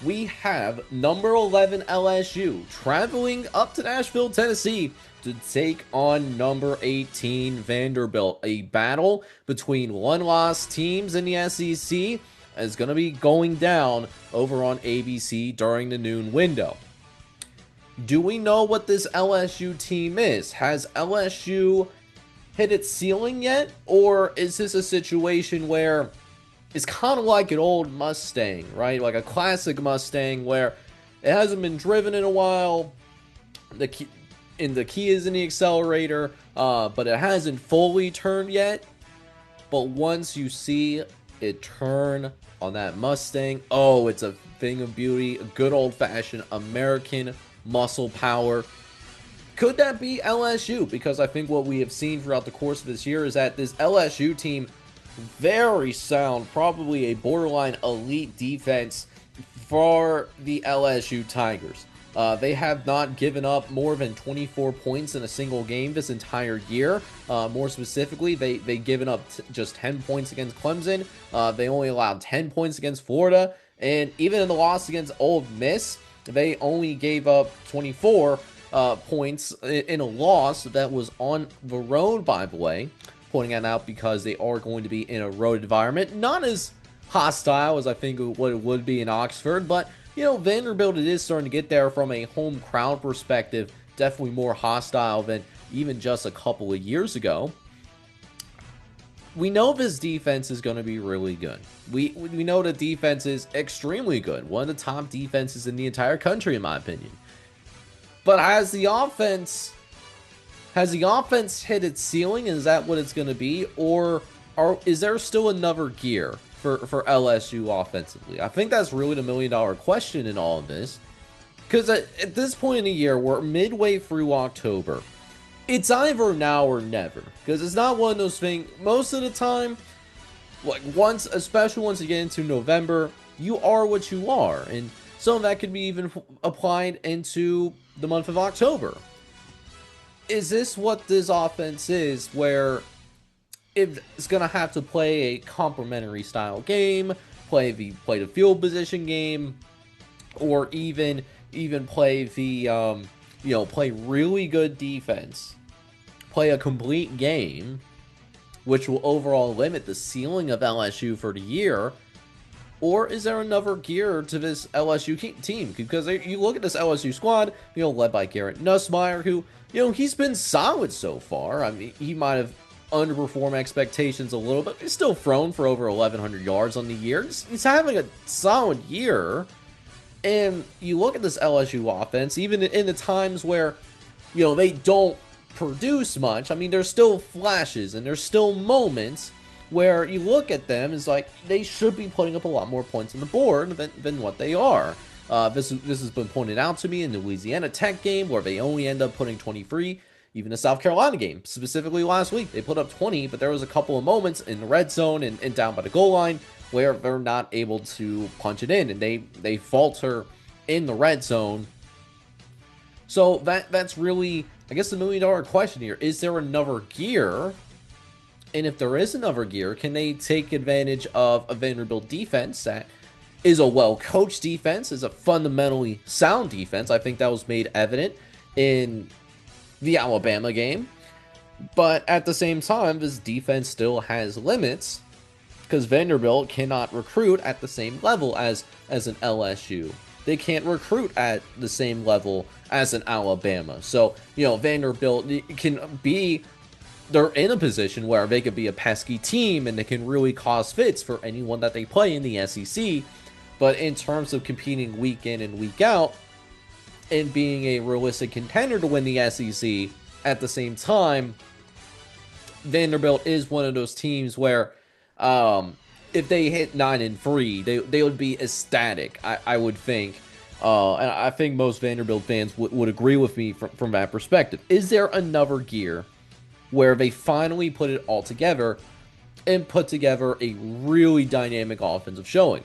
we have number 11 LSU traveling up to Nashville, Tennessee to take on number 18 Vanderbilt. A battle between one-loss teams in the SEC is going to be going down over on ABC during the noon window. Do we know what this LSU team is? Has LSU hit its ceiling yet? Or is this a situation where it's kind of like an old Mustang, right? Like a classic Mustang where it hasn't been driven in a while. The key is in the accelerator, but it hasn't fully turned yet. But once you see it turn on that Mustang, oh, it's a thing of beauty. A good old-fashioned American muscle power. Could that be LSU? Because I think what we have seen throughout the course of this year is that this LSU team, very sound, probably a borderline elite defense for the LSU Tigers. They have not given up more than 24 points in a single game this entire year. More specifically, they given up just 10 points against Clemson. They only allowed 10 points against Florida. And even in the loss against Ole Miss, they only gave up 24 points in a loss that was on the road, by the way. Pointing that out because they are going to be in a road environment. Not as hostile as I think what it would be in Oxford, but, you know, Vanderbilt, it is starting to get there from a home crowd perspective. Definitely more hostile than even just a couple of years ago. We know this defense is going to be really good. We know the defense is extremely good. One of the top defenses in the entire country, in my opinion. But has the offense hit its ceiling? Is that what it's going to be? Or is there still another gear for LSU offensively? I think that's really the million-dollar question in all of this. Because at this point in the year, we're midway through October. It's either now or never. Because it's not one of those things, most of the time, like especially once you get into November, you are what you are. And some of that could be even applied into the month of October. Is this what this offense is, where it's going to have to play a complementary style game, play the field position game, or even play the play really good defense, play a complete game, which will overall limit the ceiling of LSU for the year? Or is there another gear to this LSU team? Because you look at this LSU squad, led by Garrett Nussmeier, who, he's been solid so far. I mean, he might have underperformed expectations a little, but he's still thrown for over 1,100 yards on the year. He's having a solid year. And you look at this LSU offense, even in the times where, they don't produce much. I mean, there's still flashes and there's still moments where you look at them, it's like they should be putting up a lot more points on the board than what they are. This has been pointed out to me in the Louisiana Tech game, where they only end up putting 23. Even the South Carolina game, specifically last week, they put up 20, but there was a couple of moments in the red zone and down by the goal line where they're not able to punch it in, and they falter in the red zone. So that's really, I guess, the million-dollar question here. Is there another gear? And if there is another gear, can they take advantage of a Vanderbilt defense that is a well-coached defense, is a fundamentally sound defense? I think that was made evident in the Alabama game. But at the same time, this defense still has limits because Vanderbilt cannot recruit at the same level as an LSU. They can't recruit at the same level as an Alabama. So, Vanderbilt can be... They're in a position where they could be a pesky team and they can really cause fits for anyone that they play in the SEC. But in terms of competing week in and week out and being a realistic contender to win the SEC, at the same time, Vanderbilt is one of those teams where if they hit 9-3, they would be ecstatic, I would think. And I think most Vanderbilt fans would agree with me from that perspective. Is there another gear where they finally put it all together and put together a really dynamic offensive showing?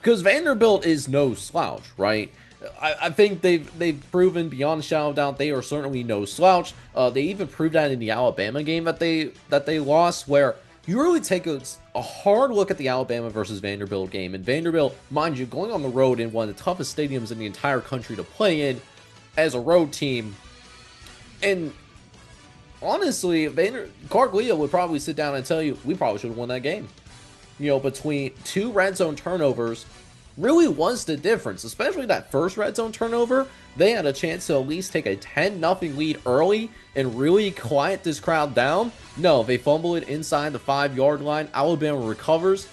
Because Vanderbilt is no slouch, right? I think they've proven beyond a shadow of doubt they are certainly no slouch. They even proved that in the Alabama game that they lost, where you really take a hard look at the Alabama versus Vanderbilt game. And Vanderbilt, mind you, going on the road in one of the toughest stadiums in the entire country to play in as a road team. And honestly, Clark Lea would probably sit down and tell you, we probably should have won that game. You know, between two red zone turnovers really was the difference, especially that first red zone turnover. They had a chance to at least take a 10-0 lead early and really quiet this crowd down. No, they fumble it inside the 5-yard line. Alabama recovers,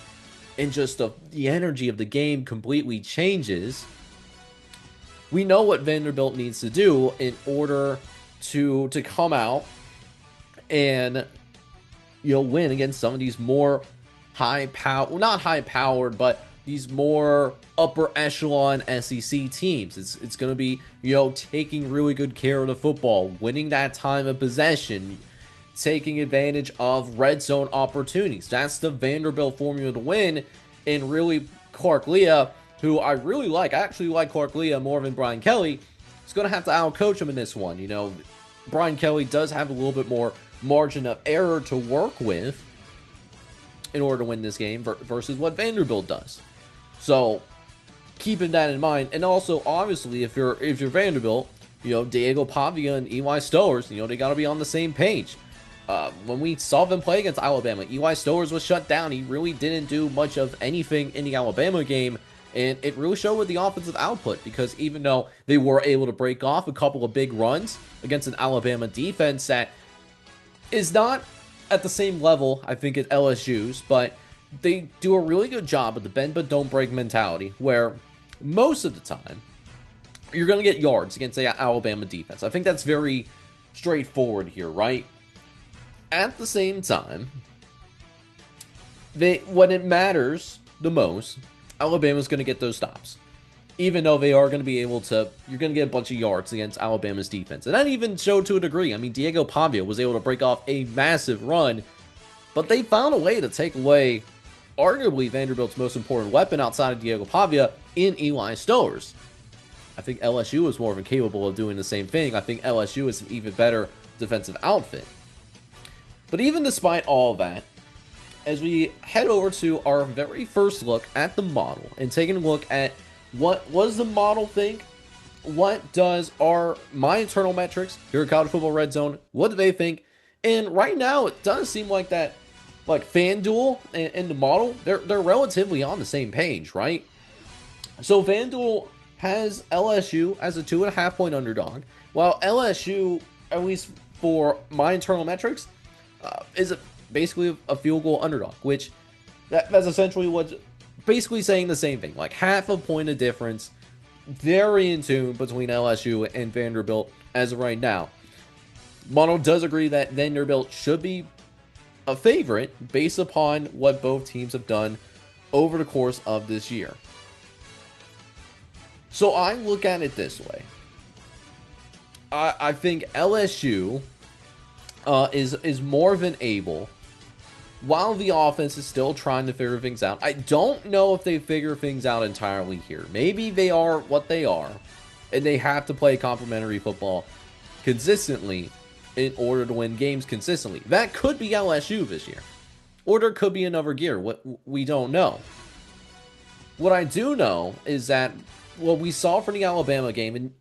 and just the energy of the game completely changes. We know what Vanderbilt needs to do in order to come out and, you know, win against some of these more not high powered, but these more upper echelon SEC teams. It's going to be, you know, taking really good care of the football, winning that time of possession, taking advantage of red zone opportunities. That's the Vanderbilt formula to win. And really, Clark Lea, who I really like, I actually like Clark Lea more than Brian Kelly, is going to have to outcoach him in this one. You know, Brian Kelly does have a little bit more margin of error to work with in order to win this game versus what Vanderbilt does. So keeping that in mind, and also obviously if you're Vanderbilt, you know, Diego Pavia and EY Stowers, you know, they got to be on the same page. When we saw them play against Alabama, EY Stowers was shut down. He really didn't do much of anything in the Alabama game, and it really showed with the offensive output, because even though they were able to break off a couple of big runs against an Alabama defense that is not at the same level, I think, at LSU's, but they do a really good job of the bend but don't break mentality, where most of the time you're going to get yards against the Alabama defense. I think that's very straightforward here, right? At the same time, when it matters the most, Alabama's going to get those stops. Even though they are going to be able to, you're going to get a bunch of yards against Alabama's defense. And that even showed to a degree. I mean, Diego Pavia was able to break off a massive run, but they found a way to take away arguably Vanderbilt's most important weapon outside of Diego Pavia in Eli Stowers. I think LSU is more than capable of doing the same thing. I think LSU is an even better defensive outfit. But even despite all that, as we head over to our very first look at the model and taking a look at what does the model think, what does my internal metrics here at College Football Red Zone, what do they think? And right now it does seem like that, like FanDuel and the model, they're relatively on the same page, right? So FanDuel has LSU as a 2.5-point underdog, while LSU, at least for my internal metrics, is basically a field goal underdog, which that's essentially what's basically saying the same thing, like half a point of difference, very in tune between LSU and Vanderbilt as of right now. Mono does agree that Vanderbilt should be a favorite based upon what both teams have done over the course of this year. So I look at it this way. I think LSU is more than able, while the offense is still trying to figure things out. I don't know if they figure things out entirely here. Maybe they are what they are, and they have to play complementary football consistently in order to win games consistently. That could be LSU this year, or there could be another gear. What we don't know. What I do know is that what we saw from the Alabama game, and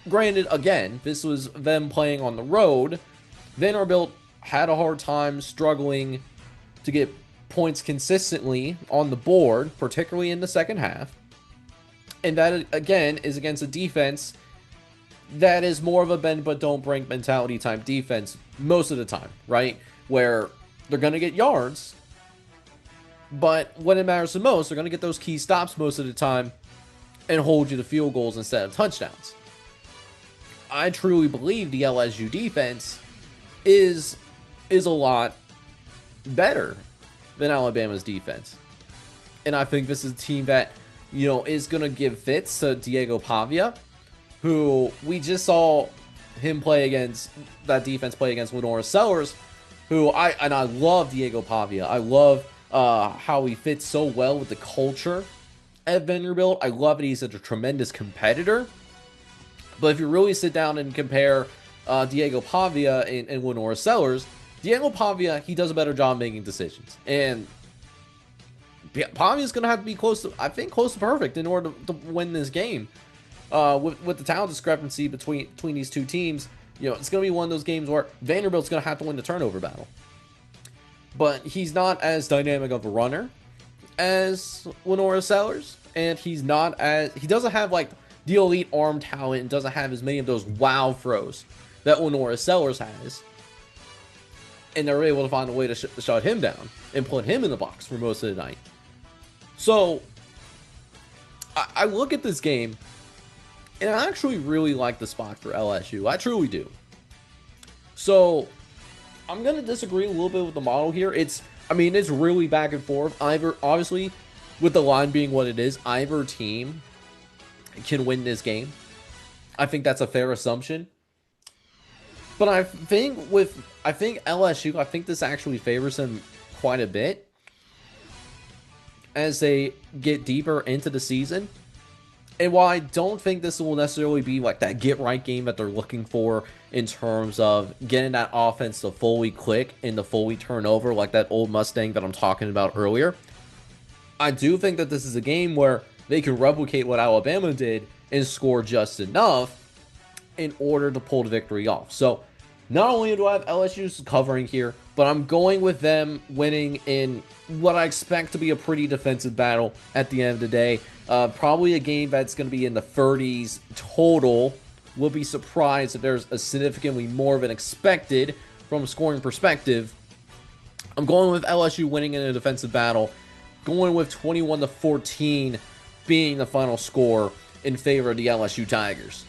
granted, again, this was them playing on the road, Vanderbilt had a hard time struggling to get points consistently on the board, particularly in the second half. And that, again, is against a defense that is more of a bend but don't break mentality type defense most of the time, right? Where they're going to get yards, but when it matters the most, they're going to get those key stops most of the time and hold you to field goals instead of touchdowns. I truly believe the LSU defense is a lot better than Alabama's defense. And I think this is a team that, you know, is going to give fits to Diego Pavia, who we just saw him play against, that defense play against Lenora Sellers, who I love Diego Pavia. I love how he fits so well with the culture at Vanderbilt. I love that he's such a tremendous competitor. But if you really sit down and compare Diego Pavia and Lenora Sellers, Diego Pavia, he does a better job making decisions. And Pavia's going to have to be close to, I think, close to perfect in order to win this game. With the talent discrepancy between these two teams, it's going to be one of those games where Vanderbilt's going to have to win the turnover battle. But he's not as dynamic of a runner as Lenora Sellers, and he doesn't have like the elite arm talent and doesn't have as many of those wow throws that Lenora Sellers has. And they're able to find a way to shut him down and put him in the box for most of the night. So I look at this game, and I actually really like the spot for LSU. I truly do. So I'm going to disagree a little bit with the model here. It's really back and forth. Obviously, with the line being what it is, either team can win this game. I think that's a fair assumption. But I think LSU, I think this actually favors them quite a bit as they get deeper into the season. And while I don't think this will necessarily be like that get-right game that they're looking for in terms of getting that offense to fully click and to fully turn over like that old Mustang that I'm talking about earlier, I do think that this is a game where they can replicate what Alabama did and score just enough in order to pull the victory off. So not only do I have LSU's covering here, but I'm going with them winning in what I expect to be a pretty defensive battle at the end of the day. Probably a game that's going to be in the 30s total. We'll be surprised if there's a significantly more than expected from a scoring perspective. I'm going with LSU winning in a defensive battle, going with 21-14 being the final score in favor of the LSU Tigers.